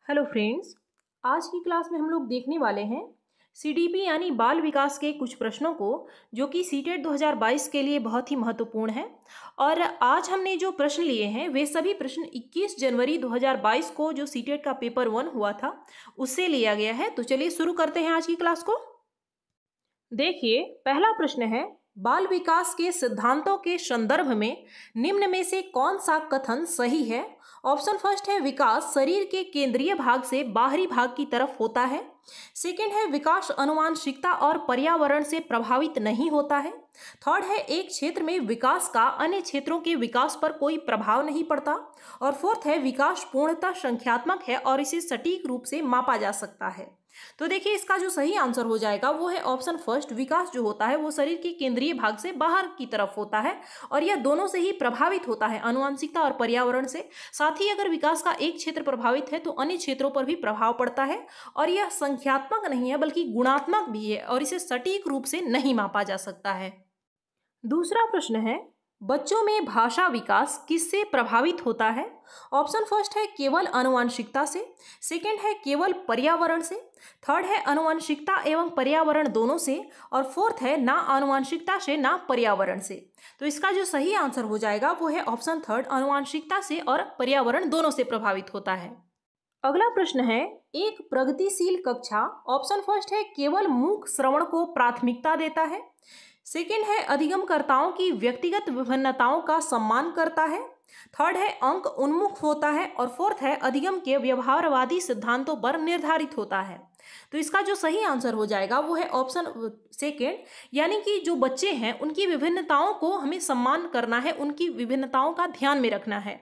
Hello friends. आज की class में हम लोग देखने वाले हैं सीडीपी यानी बाल विकास के कुछ प्रश्नों को, जो कि सीटेट 2022 के लिए बहुत ही महत्वपूर्ण है। और आज हमने जो प्रश्न लिए हैं वे सभी प्रश्न 21 जनवरी 2022 को जो सीटेट का पेपर 1 हुआ था उससे लिया गया है। तो चलिए शुरू करते हैं आज की क्लास को। देखिए, पहला प्रश्न है, बाल विकास के सिद्धांतों के संदर्भ में निम्न में से कौन सा कथन सही है। ऑप्शन फर्स्ट है, विकास शरीर के केंद्रीय भाग से बाहरी भाग की तरफ होता है। सेकंड है, विकास आनुवंशिकता और पर्यावरण से प्रभावित नहीं होता है। थर्ड है, एक क्षेत्र में विकास का अन्य क्षेत्रों के विकास पर कोई प्रभाव नहीं पड़ता। और फोर्थ है, विकास पूर्णतः संख्यात्मक है और इसे सटीक रूप से मापा जा सकता है। तो देखिए, इसका जो सही आंसर हो जाएगा वो है ऑप्शन फर्स्ट, विकास जो होता है वो शरीर के केंद्रीय भाग से बाहर की तरफ होता है और यह दोनों से ही प्रभावित होता है, आनुवंशिकता और पर्यावरण से। साथ ही अगर विकास का एक क्षेत्र प्रभावित है तो अन्य क्षेत्रों पर भी प्रभाव पड़ता है और यह संख्यात्मक नहीं है बल्कि गुणात्मक भी है और इसे सटीक रूप से नहीं मापा जा सकता है। दूसरा प्रश्न है, बच्चों में भाषा विकास किससे प्रभावित होता है। ऑप्शन फर्स्ट है, केवल आनुवंशिकता से। सेकंड है, केवल पर्यावरण से। थर्ड है, आनुवंशिकता एवं पर्यावरण दोनों से। और फोर्थ है, ना आनुवंशिकता से ना पर्यावरण से। तो इसका जो सही आंसर हो जाएगा वो है ऑप्शन थर्ड, आनुवंशिकता से और पर्यावरण दोनों से प्रभावित होता है। अगला प्रश्न है, एक प्रगतिशील कक्षा ऑप्शन फर्स्ट है, केवल मूक श्रवण को प्राथमिकता देता है। सेकंड है, अधिगमकर्ताओं की व्यक्तिगत विभिन्नताओं का सम्मान करता है। थर्ड है, अंक उन्मुख होता है। और फोर्थ है, अधिगम के व्यवहारवादी सिद्धांतों पर निर्धारित होता है। तो इसका जो सही आंसर हो जाएगा वो है ऑप्शन सेकंड, यानी कि जो बच्चे हैं उनकी विभिन्नताओं को हमें सम्मान करना है, उनकी विभिन्नताओं का ध्यान में रखना है।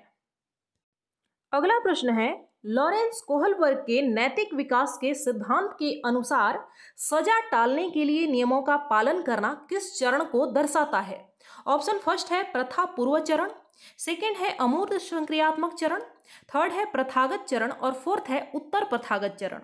अगला प्रश्न है, लॉरेंस कोहलबर्ग के नैतिक विकास के सिद्धांत के अनुसार सजा टालने के लिए नियमों का पालन करना किस चरण को दर्शाता है। ऑप्शन फर्स्ट है, प्रथा पूर्व चरण। सेकंड है, अमूर्त संक्रियात्मक चरण। थर्ड है, प्रथागत चरण। और फोर्थ है, उत्तर प्रथागत चरण।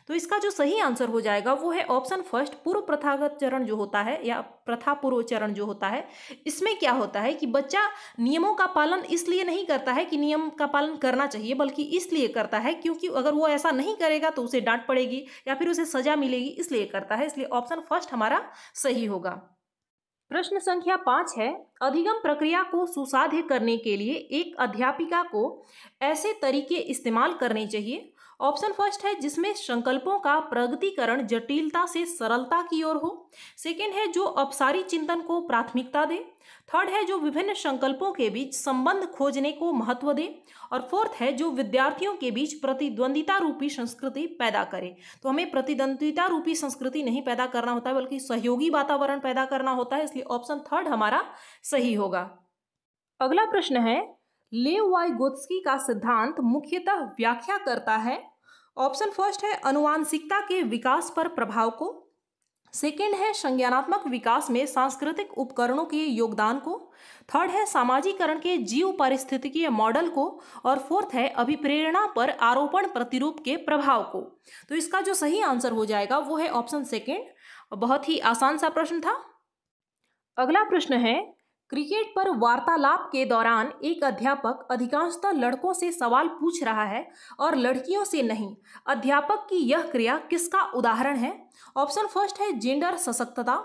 तो इसका जो सही आंसर हो जाएगा वो है ऑप्शन फर्स्ट, पूर्व प्रथागत चरण जो होता है या प्रथा पूर्व चरण जो होता है। इसमें क्या होता है कि बच्चा नियमों का पालन इसलिए नहीं करता है कि नियम का पालन करना चाहिए, बल्कि इसलिए करता है क्योंकि अगर वो ऐसा नहीं करेगा तो उसे डांट पड़ेगी या फिर उसे सजा मिलेगी, इसलिए करता है। इसलिए ऑप्शन फर्स्ट हमारा सही होगा। प्रश्न संख्या 5 है, अधिगम प्रक्रिया को सुसाध्य करने के लिए एक अध्यापिका को ऐसे तरीके इस्तेमाल करने चाहिए। ऑप्शन फर्स्ट है, जिसमें संकल्पों का प्रगटीकरण जटिलता से सरलता की ओर हो। सेकंड है, जो अपसारी चिंतन को प्राथमिकता दे। थर्ड है, जो विभिन्न संकल्पों के बीच संबंध खोजने को महत्व दे। और फोर्थ है, जो विद्यार्थियों के बीच प्रतिद्वंदिता रूपी संस्कृति पैदा करे। तो हमें प्रतिद्वंदिता रूपी संस्कृति नहीं पैदा करना होता है बल्कि सहयोगी वातावरण पैदा करना होता है। इसलिए ऑप्शन थर्ड हमारा सही होगा। अगला प्रश्न है, लेव वाइगोत्स्की का सिद्धांत मुख्यतः व्याख्या करता है। ऑप्शन फर्स्ट है, आनुवांशिकता के विकास पर प्रभाव को। सेकंड है, संज्ञानात्मक विकास में सांस्कृतिक उपकरणों के योगदान को। थर्ड है, सामाजिकरण के जीव पारिस्थितिकीय मॉडल को। और फोर्थ है, अभिप्रेरणा पर आरोपण प्रतिरूप के प्रभाव को। तो इसका जो सही आंसर हो जाएगा वो है ऑप्शन सेकंड। बहुत ही आसान सा प्रश्न था। अगला प्रश्न है, क्रिकेट पर वार्तालाप के दौरान एक अध्यापक अधिकांशतः लड़कों से सवाल पूछ रहा है और लड़कियों से नहीं। अध्यापक की यह क्रिया किसका उदाहरण है। ऑप्शन फर्स्ट है, जेंडर सशक्तता।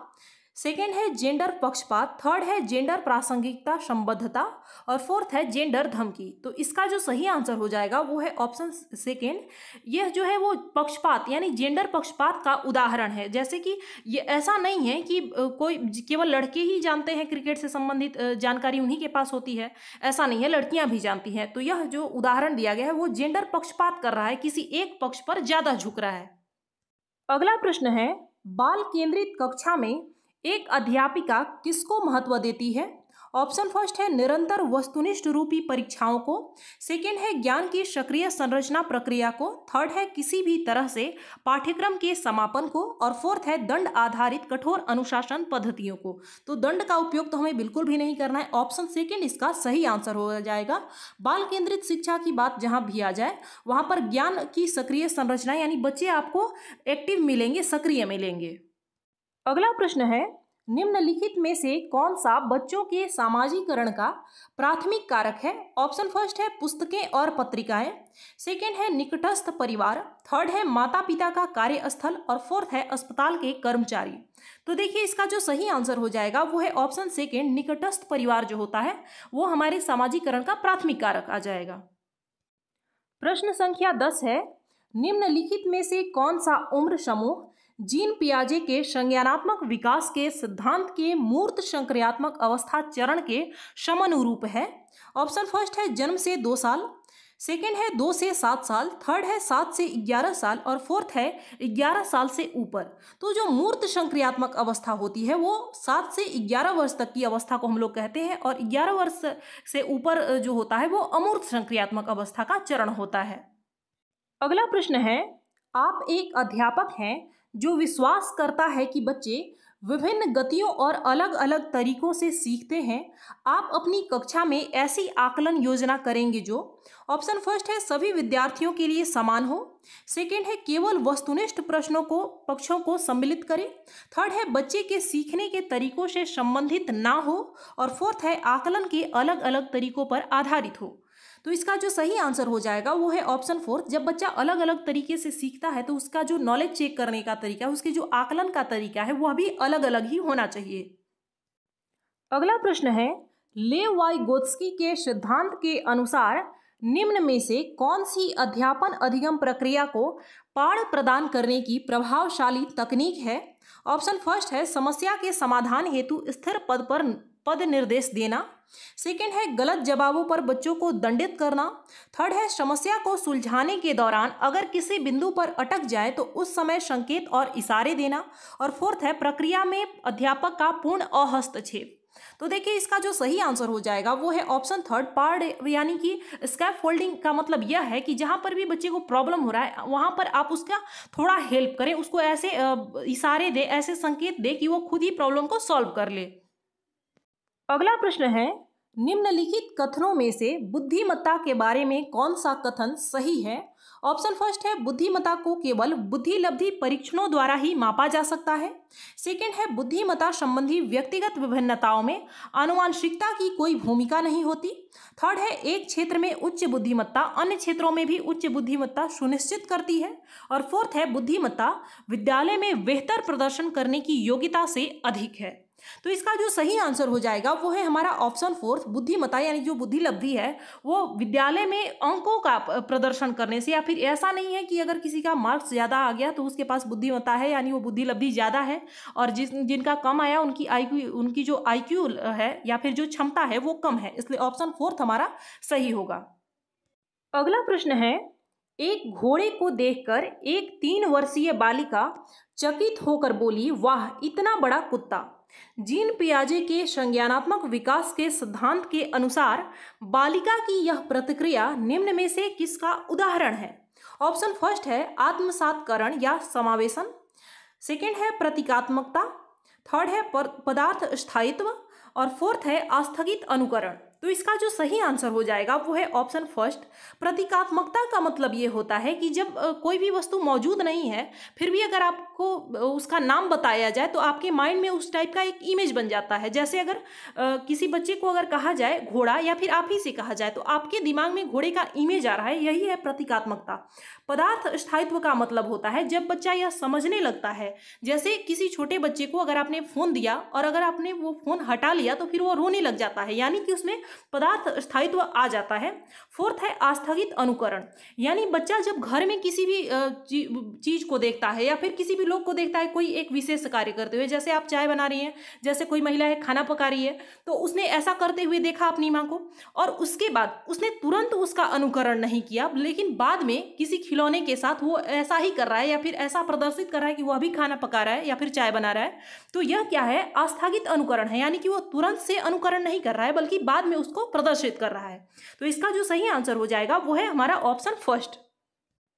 सेकंड है, जेंडर पक्षपात। थर्ड है, जेंडर प्रासंगिकता संबद्धता। और फोर्थ है, जेंडर धमकी। तो इसका जो सही आंसर हो जाएगा वो है ऑप्शन सेकंड। यह जो है वो पक्षपात यानी जेंडर पक्षपात का उदाहरण है। जैसे कि ये ऐसा नहीं है कि कोई केवल लड़के ही जानते हैं, क्रिकेट से संबंधित जानकारी उन्हीं के पास होती है, ऐसा नहीं है, लड़कियां भी जानती हैं। तो यह जो उदाहरण दिया गया है वो जेंडर पक्षपात कर रहा है, किसी एक पक्ष पर ज्यादा झुक रहा है। अगला प्रश्न है, बाल केंद्रित कक्षा में एक अध्यापिका किसको महत्व देती है। ऑप्शन फर्स्ट है, निरंतर वस्तुनिष्ठ रूपी परीक्षाओं को। सेकंड है, ज्ञान की सक्रिय संरचना प्रक्रिया को। थर्ड है, किसी भी तरह से पाठ्यक्रम के समापन को। और फोर्थ है, दंड आधारित कठोर अनुशासन पद्धतियों को। तो दंड का उपयोग तो हमें बिल्कुल भी नहीं करना है। ऑप्शन सेकंड इसका सही आंसर हो जाएगा। बाल केंद्रित शिक्षा की बात जहां भी आ जाए वहां पर ज्ञान की सक्रिय संरचना यानी बच्चे आपको एक्टिव मिलेंगे, सक्रिय मिलेंगे। अगला प्रश्न है, निम्नलिखित में से कौन सा बच्चों के सामाजिकरण का प्राथमिक कारक है? ऑप्शन फर्स्ट है पुस्तकें और पत्रिकाएं, सेकंड है निकटस्थ परिवार, थर्ड है माता पिता का कार्यस्थल और फोर्थ है अस्पताल के कर्मचारी। तो देखिए इसका जो सही आंसर हो जाएगा वो है ऑप्शन सेकंड, निकटस्थ परिवार जो होता है वो हमारे सामाजिकरण का प्राथमिक कारक आ जाएगा। प्रश्न संख्या 10 है, निम्नलिखित में से कौन सा उम्र समूह जीन पियाजे के संज्ञानात्मक विकास के सिद्धांत के मूर्त संक्रियात्मक अवस्था चरण के समनुरूप है? ऑप्शन फर्स्ट है जन्म से 2 साल, सेकंड है 2 से 7 साल, थर्ड है 7 से 11 साल और फोर्थ है 11 साल से ऊपर। तो जो मूर्त संक्रियात्मक अवस्था होती है वो 7 से 11 वर्ष तक की अवस्था को हम लोग कहते हैं और 11 वर्ष से ऊपर जो होता है वो अमूर्त संक्रियात्मक अवस्था का चरण होता है। अगला प्रश्न है, आप एक अध्यापक हैं जो विश्वास करता है कि बच्चे विभिन्न गतियों और अलग अलग तरीकों से सीखते हैं। आप अपनी कक्षा में ऐसी आकलन योजना करेंगे जो ऑप्शन फर्स्ट है सभी विद्यार्थियों के लिए समान हो, सेकंड है केवल वस्तुनिष्ठ पक्षों को सम्मिलित करे, थर्ड है बच्चे के सीखने के तरीकों से संबंधित ना हो और फोर्थ है आकलन के अलग अलग तरीकों पर आधारित हो। तो इसका जो सही आंसर हो जाएगा वो है ऑप्शन फोर्थ। जब बच्चा अलग अलग तरीके से सीखता है तो उसका जो नॉलेज चेक करने का तरीका, उसके जो आकलन का तरीका है वह भी अलग अलग ही होना चाहिए। अगला प्रश्न है, लेव-वाइगोत्स्की के सिद्धांत के अनुसार निम्न में से कौन सी अध्यापन अधिगम प्रक्रिया को पाठ प्रदान करने की प्रभावशाली तकनीक है? ऑप्शन फर्स्ट है समस्या के समाधान हेतु स्थिर पद निर्देश देना, सेकंड है गलत जवाबों पर बच्चों को दंडित करना, थर्ड है समस्या को सुलझाने के दौरान अगर किसी बिंदु पर अटक जाए तो उस समय संकेत और इशारे देना और फोर्थ है प्रक्रिया में अध्यापक का पूर्ण अहस्तक्षेप। तो देखिए इसका जो सही आंसर हो जाएगा वो है ऑप्शन थर्ड, पार्ट यानी कि स्कैफोल्डिंग का मतलब यह है कि जहां पर भी बच्चे को प्रॉब्लम हो रहा है वहां पर आप उसका थोड़ा हेल्प करें, उसको ऐसे इशारे दे, ऐसे संकेत दे कि वो खुद ही प्रॉब्लम को सॉल्व कर ले। अगला प्रश्न है, निम्नलिखित कथनों में से बुद्धिमत्ता के बारे में कौन सा कथन सही है? ऑप्शन फर्स्ट है बुद्धिमत्ता को केवल बुद्धिलब्धि परीक्षणों द्वारा ही मापा जा सकता है, सेकंड है बुद्धिमत्ता संबंधी व्यक्तिगत विभिन्नताओं में आनुवंशिकता की कोई भूमिका नहीं होती, थर्ड है एक क्षेत्र में उच्च बुद्धिमत्ता अन्य क्षेत्रों में भी उच्च बुद्धिमत्ता सुनिश्चित करती है और फोर्थ है बुद्धिमत्ता विद्यालय में बेहतर प्रदर्शन करने की योग्यता से अधिक है। तो इसका जो सही आंसर हो जाएगा वो है हमारा ऑप्शन फोर्थ, बुद्धिमत्ता यानी जो बुद्धिलब्धि है वो विद्यालय में अंकों का प्रदर्शन करने से, या फिर ऐसा नहीं है कि अगर किसी का मार्क्स ज़्यादा आ गया तो उसके पास बुद्धिमत्ता है यानी वो बुद्धिलब्धि ज़्यादा है और जिनका कम आया उनकी जो IQ है या फिर जो क्षमता है वो कम है, इसलिए ऑप्शन फोर्थ हमारा सही होगा। अगला प्रश्न है, एक घोड़े को देखकर एक 3 वर्षीय बालिका चकित होकर बोली, वाह इतना बड़ा कुत्ता। जीन पियाजे के संज्ञानात्मक विकास के सिद्धांत के अनुसार बालिका की यह प्रतिक्रिया निम्न में से किसका उदाहरण है? ऑप्शन फर्स्ट है आत्मसातकरण या समावेशन, सेकंड है प्रतीकात्मकता, थर्ड है पदार्थ स्थायित्व और फोर्थ है आस्थगित अनुकरण। तो इसका जो सही आंसर हो जाएगा वो है ऑप्शन फर्स्ट, प्रतीकात्मकता का मतलब ये होता है कि जब कोई भी वस्तु मौजूद नहीं है फिर भी अगर आपको उसका नाम बताया जाए तो आपके माइंड में उस टाइप का एक इमेज बन जाता है। जैसे अगर किसी बच्चे को अगर कहा जाए घोड़ा या फिर आप ही से कहा जाए तो आपके दिमाग में घोड़े का इमेज आ रहा है, यही है प्रतीकात्मकता। पदार्थ स्थायित्व का मतलब होता है जब बच्चा यह समझने लगता है, जैसे किसी छोटे बच्चे को अगर आपने फ़ोन दिया और अगर आपने वो फ़ोन हटा लिया तो फिर वो रोने लग जाता है, यानी कि उसमें पदार्थ स्थायित्व आ जाता है। फोर्थ है आस्थगित अनुकरण, यानी बच्चा जब घर में किसी भी चीज को देखता है या फिर किसी भी लोग को देखता है कोई एक विशेष कार्य करते हुए, जैसे आप चाय बना रही हैं, जैसे कोई महिला है खाना पका रही है तो उसने ऐसा करते हुए देखा अपनी माँ को और उसके बाद उसने तुरंत उसका अनुकरण नहीं किया, लेकिन बाद में किसी खिलौने के साथ वो ऐसा ही कर रहा है या फिर ऐसा प्रदर्शित कर रहा है कि वह भी खाना पका रहा है या फिर चाय बना रहा है। तो यह क्या है? आस्थगित अनुकरण है, यानी कि वो तुरंत से अनुकरण नहीं कर रहा है बल्कि बाद में उसको प्रदर्शित कर रहा है। तो इसका जो सही आंसर हो जाएगा वो है हमारा ऑप्शन फर्स्ट।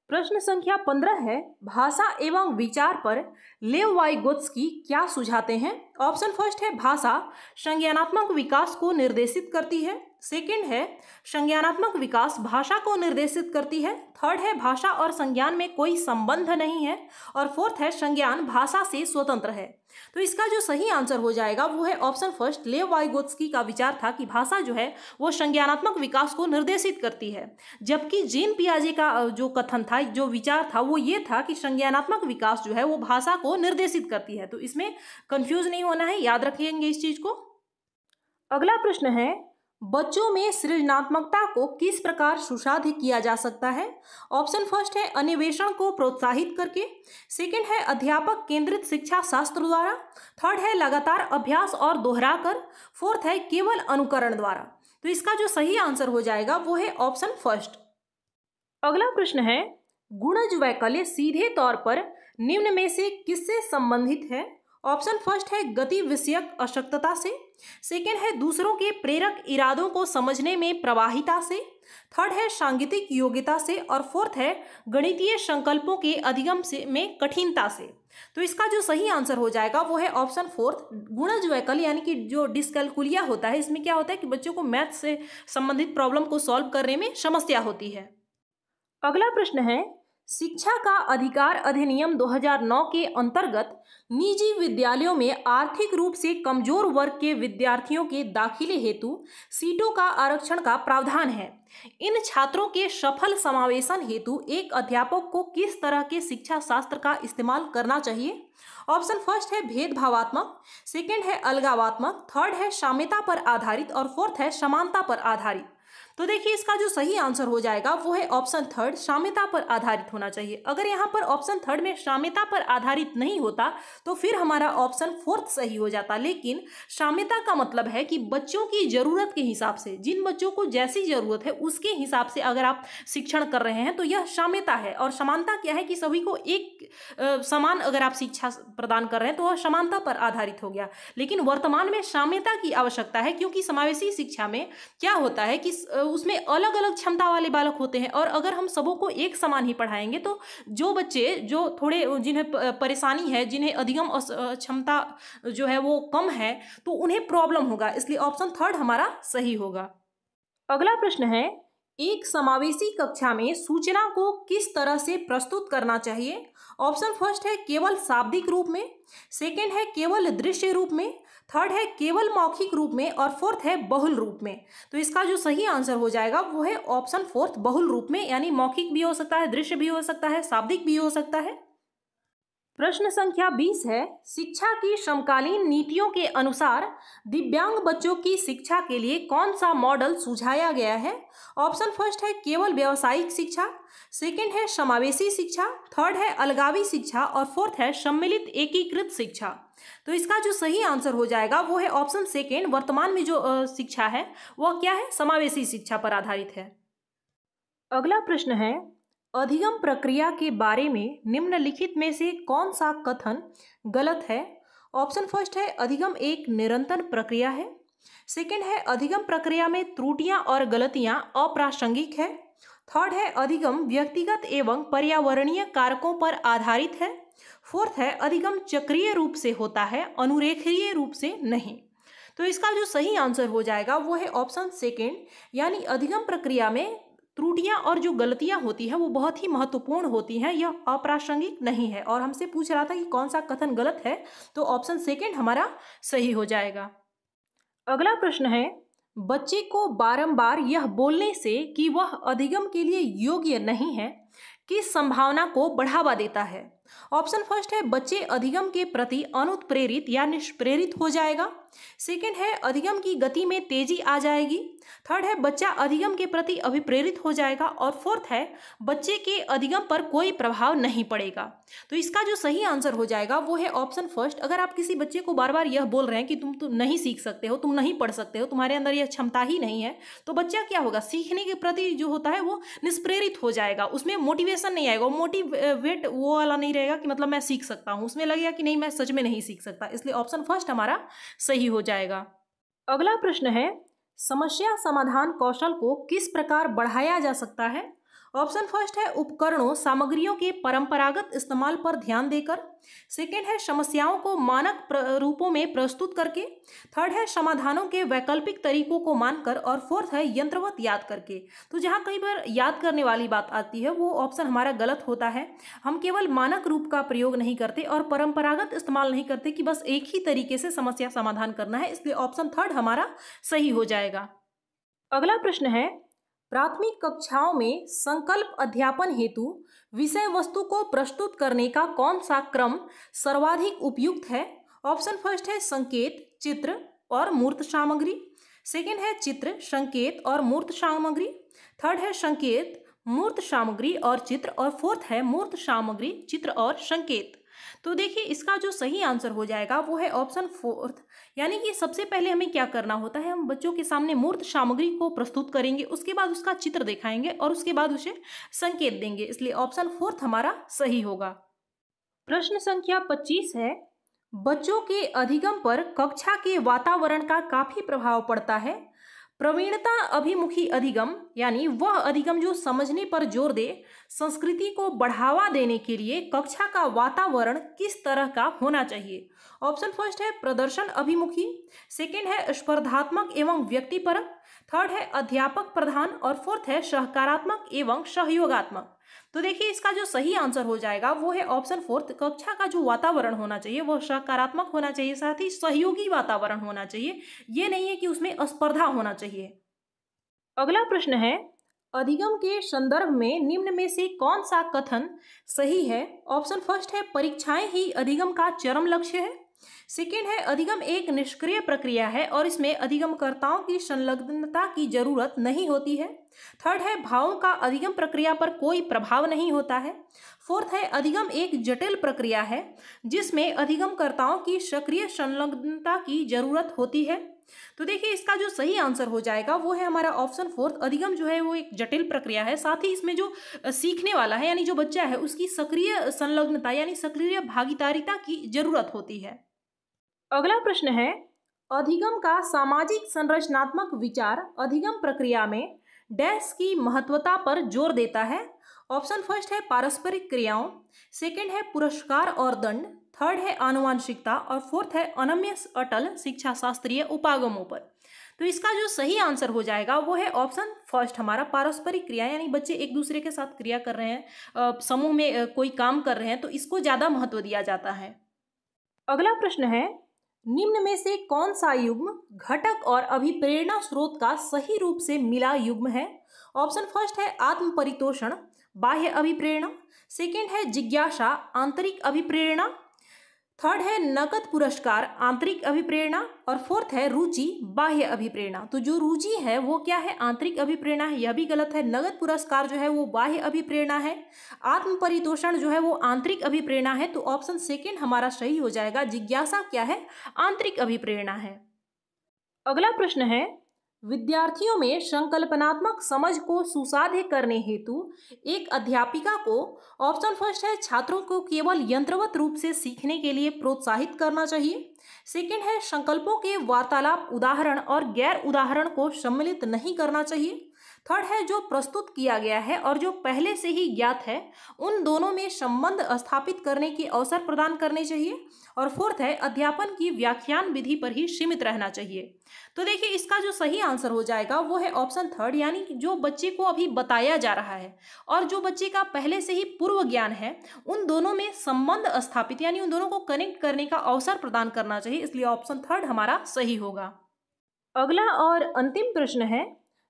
प्रश्न संख्या 15 है, भाषा एवं विचार पर लेव-वाइगोत्स्की क्या सुझाते हैं? ऑप्शन फर्स्ट है भाषा संज्ञानात्मक विकास को निर्देशित करती है, सेकंड है संज्ञानात्मक विकास भाषा को निर्देशित करती है। थर्ड है भाषा और संज्ञान में कोई संबंध नहीं है। और फोर्थ है संज्ञान भाषा से स्वतंत्र है। तो इसका जो सही आंसर हो जाएगा वो है ऑप्शन फर्स्ट। लेव वाइगोत्स्की का विचार था कि भाषा जो है वो संज्ञानात्मक विकास को निर्देशित करती है, जबकि जीन पियाजे का जो कथन था, जो विचार था, वो ये था कि संज्ञानात्मक विकास जो है वो भाषा को निर्देशित करती है। तो इसमें कंफ्यूज नहीं होना है, याद रखेंगे इस चीज को। अगला प्रश्न है बच्चों में सृजनात्मकता को किस प्रकार सुसाधित किया जा सकता है। ऑप्शन फर्स्ट है अन्वेषण को प्रोत्साहित करके। सेकंड है अध्यापक केंद्रित शिक्षा शास्त्र द्वारा। थर्ड है लगातार अभ्यास और दोहराकर। फोर्थ है केवल अनुकरण द्वारा। तो इसका जो सही आंसर हो जाएगा वो है ऑप्शन फर्स्ट। अगला प्रश्न है गुणज वैकल्य सीधे तौर पर निम्न में से किससे संबंधित है। ऑप्शन फर्स्ट है गति विषयक अशक्तता से। सेकंड है दूसरों के प्रेरक इरादों को समझने में प्रवाहिता से। थर्ड है सांगीतिक योग्यता से। और फोर्थ है गणितीय संकल्पों के अधिगम से में कठिनता से। तो इसका जो सही आंसर हो जाएगा वो है ऑप्शन फोर्थ। गुणज वैकल्य यानी कि जो डिस्कैलकुलिया होता है, इसमें क्या होता है कि बच्चों को मैथ से संबंधित प्रॉब्लम को सॉल्व करने में समस्या होती है। अगला प्रश्न है शिक्षा का अधिकार अधिनियम 2009 के अंतर्गत निजी विद्यालयों में आर्थिक रूप से कमजोर वर्ग के विद्यार्थियों के दाखिले हेतु सीटों का आरक्षण का प्रावधान है। इन छात्रों के सफल समावेशन हेतु एक अध्यापक को किस तरह के शिक्षा शास्त्र का इस्तेमाल करना चाहिए। ऑप्शन फर्स्ट है भेदभावात्मक। सेकंड है अलगावात्मक। थर्ड है साम्यता पर आधारित। और फोर्थ है समानता पर आधारित। तो देखिए इसका जो सही आंसर हो जाएगा वो है ऑप्शन थर्ड, साम्यता पर आधारित होना चाहिए। अगर यहाँ पर ऑप्शन थर्ड में साम्यता पर आधारित नहीं होता तो फिर हमारा ऑप्शन फोर्थ सही हो जाता। लेकिन साम्यता का मतलब है कि बच्चों की जरूरत के हिसाब से, जिन बच्चों को जैसी जरूरत है उसके हिसाब से अगर आप शिक्षण कर रहे हैं तो यह साम्यता है। और समानता क्या है कि सभी को एक समान अगर आप शिक्षा प्रदान कर रहे हैं तो वह समानता पर आधारित हो गया। लेकिन वर्तमान में साम्यता की आवश्यकता है, क्योंकि समावेशी शिक्षा में क्या होता है कि उसमें अलग अलग क्षमता वाले बालक होते हैं। और अगर हम सबों को एक समान ही पढ़ाएंगे तो जो बच्चे जो थोड़े जिन्हें परेशानी है, जिन्हें अधिगम क्षमता जो है वो कम है, तो उन्हें प्रॉब्लम होगा। इसलिए ऑप्शन थर्ड हमारा सही होगा। अगला प्रश्न है एक समावेशी कक्षा में सूचना को किस तरह से प्रस्तुत करना चाहिए। ऑप्शन फर्स्ट है केवल शाब्दिक रूप में। सेकंड है केवल दृश्य रूप में। थर्ड है केवल मौखिक रूप में। और फोर्थ है बहुल रूप में। तो इसका जो सही आंसर हो जाएगा वो है ऑप्शन फोर्थ, बहुल रूप में। यानी मौखिक भी हो सकता है, दृश्य भी हो सकता है, शाब्दिक भी हो सकता है। प्रश्न संख्या 20 है शिक्षा की समकालीन नीतियों के अनुसार दिव्यांग बच्चों की शिक्षा के लिए कौन सा मॉडल सुझाया गया है। ऑप्शन फर्स्ट है केवल व्यावसायिक शिक्षा। सेकंड है समावेशी शिक्षा। थर्ड है अलगावी शिक्षा। और फोर्थ है सम्मिलित एकीकृत शिक्षा। तो इसका जो सही आंसर हो जाएगा वो है ऑप्शन सेकेंड। वर्तमान में जो शिक्षा है वह क्या है, समावेशी शिक्षा पर आधारित है। अगला प्रश्न है अधिगम प्रक्रिया के बारे में निम्नलिखित में से कौन सा कथन गलत है। ऑप्शन फर्स्ट है अधिगम एक निरंतर प्रक्रिया है। सेकंड है अधिगम प्रक्रिया में त्रुटियां और गलतियां अप्रासंगिक है। थर्ड है अधिगम व्यक्तिगत एवं पर्यावरणीय कारकों पर आधारित है। फोर्थ है अधिगम चक्रीय रूप से होता है, अनुरेखीय रूप से नहीं। तो इसका जो सही आंसर हो जाएगा वो है ऑप्शन सेकेंड, यानी अधिगम प्रक्रिया में त्रुटियां और जो गलतियां होती हैं वो बहुत ही महत्वपूर्ण होती हैं, यह अप्रासंगिक नहीं है। और हमसे पूछ रहा था कि कौन सा कथन गलत है, तो ऑप्शन सेकेंड हमारा सही हो जाएगा। अगला प्रश्न है बच्चे को बारंबार यह बोलने से कि वह अधिगम के लिए योग्य नहीं है किस संभावना को बढ़ावा देता है। ऑप्शन फर्स्ट है बच्चे अधिगम के प्रति अनुत्प्रेरित या निष्प्रेरित हो जाएगा। सेकंड है अधिगम की गति में तेजी आ जाएगी। थर्ड है बच्चा अधिगम के प्रति अभिप्रेरित हो जाएगा। और फोर्थ है बच्चे के अधिगम पर कोई प्रभाव नहीं पड़ेगा। तो इसका जो सही आंसर हो जाएगा वो है ऑप्शन फर्स्ट। अगर आप किसी बच्चे को बार बार यह बोल रहे हैं कि तुम तो नहीं सीख सकते हो, तुम नहीं पढ़ सकते हो, तुम्हारे अंदर यह क्षमता ही नहीं है, तो बच्चा क्या होगा, सीखने के प्रति जो होता है वो निष्प्रेरित हो जाएगा। उसमें मोटिवेशन नहीं आएगा, मोटिवेट वो वाला नहीं रहेगा कि मतलब मैं सीख सकता हूँ, उसमें लगेगा कि नहीं मैं सच में नहीं सीख सकता। इसलिए ऑप्शन फर्स्ट हमारा सही हो जाएगा। अगला प्रश्न है समस्या समाधान कौशल को किस प्रकार बढ़ाया जा सकता है। ऑप्शन फर्स्ट है उपकरणों सामग्रियों के परंपरागत इस्तेमाल पर ध्यान देकर। सेकेंड है समस्याओं को मानक रूपों में प्रस्तुत करके। थर्ड है समाधानों के वैकल्पिक तरीकों को मानकर। और फोर्थ है यंत्रवत याद करके। तो जहाँ कई बार याद करने वाली बात आती है वो ऑप्शन हमारा गलत होता है। हम केवल मानक रूप का प्रयोग नहीं करते और परंपरागत इस्तेमाल नहीं करते कि बस एक ही तरीके से समस्या समाधान करना है, इसलिए ऑप्शन थर्ड हमारा सही हो जाएगा। अगला प्रश्न है, प्राथमिक कक्षाओं में संकल्प अध्यापन हेतु विषय वस्तु को प्रस्तुत करने का कौन सा क्रम सर्वाधिक उपयुक्त है? ऑप्शन फर्स्ट है संकेत, चित्र और मूर्त सामग्री। सेकेंड है चित्र, संकेत और मूर्त सामग्री। थर्ड है संकेत, मूर्त सामग्री और चित्र। और फोर्थ है मूर्त सामग्री, चित्र और संकेत। तो देखिए इसका जो सही आंसर हो जाएगा वो है ऑप्शन फोर्थ। यानी कि सबसे पहले हमें क्या करना होता है, हम बच्चों के सामने मूर्त सामग्री को प्रस्तुत करेंगे, उसके बाद उसका चित्र दिखाएंगे और उसके बाद उसे संकेत देंगे, इसलिए ऑप्शन फोर्थ हमारा सही होगा। प्रश्न संख्या 25 है, बच्चों के अधिगम पर कक्षा के वातावरण का काफी प्रभाव पड़ता है। प्रवीणता अभिमुखी अधिगम यानी वह अधिगम जो समझने पर जोर दे, संस्कृति को बढ़ावा देने के लिए कक्षा का वातावरण किस तरह का होना चाहिए? ऑप्शन फर्स्ट है प्रदर्शन अभिमुखी। सेकेंड है स्पर्धात्मक एवं व्यक्तिपरक। थर्ड है अध्यापक प्रधान। और फोर्थ है सहकारात्मक एवं सहयोगात्मक। तो देखिए इसका जो सही आंसर हो जाएगा वो है ऑप्शन फोर्थ। कक्षा का जो वातावरण होना चाहिए वो सकारात्मक होना चाहिए, साथ ही सहयोगी वातावरण होना चाहिए। ये नहीं है कि उसमें स्पर्धा होना चाहिए। अगला प्रश्न है, अधिगम के संदर्भ में निम्न में से कौन सा कथन सही है? ऑप्शन फर्स्ट है परीक्षाएं ही अधिगम का चरम लक्ष्य है। सेकेंड है अधिगम एक निष्क्रिय प्रक्रिया है और इसमें अधिगमकर्ताओं की संलग्नता की जरूरत नहीं होती है। थर्ड है भावों का अधिगम प्रक्रिया पर कोई प्रभाव नहीं होता है। फोर्थ है अधिगम एक जटिल प्रक्रिया है जिसमें अधिगमकर्ताओं की सक्रिय संलग्नता की जरूरत होती है। तो देखिए इसका जो सही आंसर हो जाएगा वो है हमारा ऑप्शन फोर्थ। अधिगम जो है वो एक जटिल प्रक्रिया है, साथ ही इसमें जो सीखने वाला है यानी जो बच्चा है उसकी सक्रिय संलग्नता यानी सक्रिय भागीदारिता की जरूरत होती है। अगला प्रश्न है, अधिगम का सामाजिक संरचनात्मक विचार अधिगम प्रक्रिया में डैश की महत्वता पर जोर देता है। ऑप्शन फर्स्ट है पारस्परिक क्रियाओं। सेकंड है पुरस्कार और दंड। थर्ड है आनुवांशिकता। और फोर्थ है अनम्य अटल शिक्षा शास्त्रीय उपागमों पर। तो इसका जो सही आंसर हो जाएगा वो है ऑप्शन फर्स्ट हमारा पारस्परिक क्रिया, यानी बच्चे एक दूसरे के साथ क्रिया कर रहे हैं, समूह में कोई काम कर रहे हैं तो इसको ज़्यादा महत्व दिया जाता है। अगला प्रश्न है, निम्न में से कौन सा युग्म घटक और अभिप्रेरणा स्रोत का सही रूप से मिला युग्म है? ऑप्शन फर्स्ट है आत्म परितोषण बाह्य अभिप्रेरणा। सेकेंड है जिज्ञासा आंतरिक अभिप्रेरणा। थर्ड है नकद पुरस्कार आंतरिक अभिप्रेरणा। और फोर्थ है रुचि बाह्य अभिप्रेरणा। तो जो रुचि है वो क्या है, आंतरिक अभिप्रेरणा है, यह भी गलत है। नगद पुरस्कार जो है वो बाह्य अभिप्रेरणा है। आत्म परितोषण जो है वो आंतरिक अभिप्रेरणा है। तो ऑप्शन सेकेंड हमारा सही हो जाएगा। जिज्ञासा क्या है, आंतरिक अभिप्रेरणा है। अगला प्रश्न है, विद्यार्थियों में संकल्पनात्मक समझ को सुसाध्य करने हेतु एक अध्यापिका को ऑप्शन फर्स्ट है छात्रों को केवल यंत्रवत रूप से सीखने के लिए प्रोत्साहित करना चाहिए। सेकेंड है संकल्पों के वार्तालाप उदाहरण और गैर उदाहरण को सम्मिलित नहीं करना चाहिए। थर्ड है जो प्रस्तुत किया गया है और जो पहले से ही ज्ञात है उन दोनों में संबंध स्थापित करने के अवसर प्रदान करने चाहिए। और फोर्थ है अध्यापन की व्याख्यान विधि पर ही सीमित रहना चाहिए। तो देखिए इसका जो सही आंसर हो जाएगा वो है ऑप्शन थर्ड, यानी कि जो बच्चे को अभी बताया जा रहा है और जो बच्चे का पहले से ही पूर्व ज्ञान है उन दोनों में संबंध स्थापित यानी उन दोनों को कनेक्ट करने का अवसर प्रदान करना चाहिए, इसलिए ऑप्शन थर्ड हमारा सही होगा। अगला और अंतिम प्रश्न है,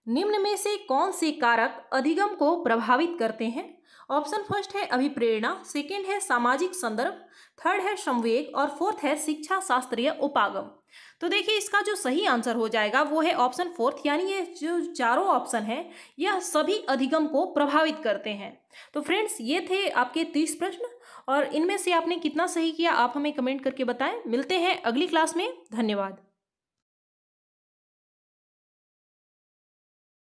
निम्न में से कौन से कारक अधिगम को प्रभावित करते हैं? ऑप्शन फर्स्ट है अभिप्रेरणा। सेकेंड है सामाजिक संदर्भ। थर्ड है संवेग। और फोर्थ है शिक्षा शास्त्रीय उपागम। तो देखिए इसका जो सही आंसर हो जाएगा वो है ऑप्शन फोर्थ, यानी ये जो चारों ऑप्शन है यह सभी अधिगम को प्रभावित करते हैं। तो फ्रेंड्स ये थे आपके 30 प्रश्न और इनमें से आपने कितना सही किया आप हमें कमेंट करके बताएं। मिलते हैं अगली क्लास में। धन्यवाद।